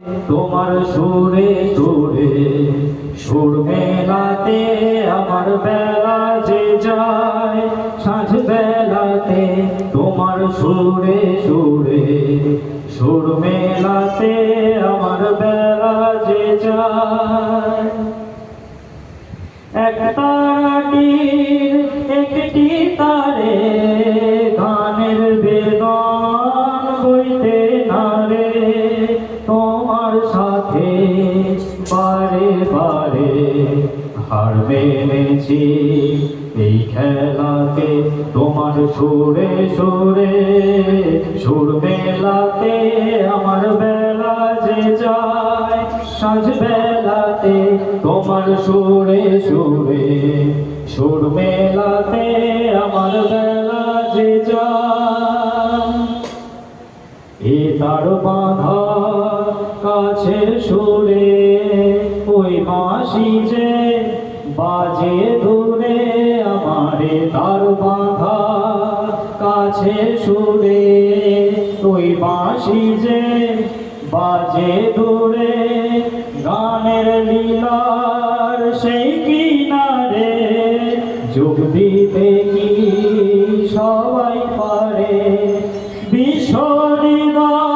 তোমার সুরে সুরে সুর মেলাতে আমার বেলা যে যায়, সাঁঝ বেলাতে তোমার সুরে সুরে সুর মেলাতে আমার বেলা যে যায়। এক তারাটির একটি তারে গানের বেদন বইতে নারে, তোমার সাথে বারে বারে হার মেনেছি এই খেলাতে, তোমার সুরে সুরে সুর মেলাতে আমার বেলা যে যায়, সাঁঝ বেলাতে তোমার সুরে সুরে সুর মেলাতে আমার বেলা যে যায়। এ তার বাঁধা কাছের সুরে ওই বাঁশি যে বাজে দূরে, আমারে তার বাঁধা কাছের সুরে ওই বাঁশি যে বাজে দূরে, গানের লীলার সেই কিনারে যোগ দিতে কি সবাই পারে, বিশ্বহৃদয়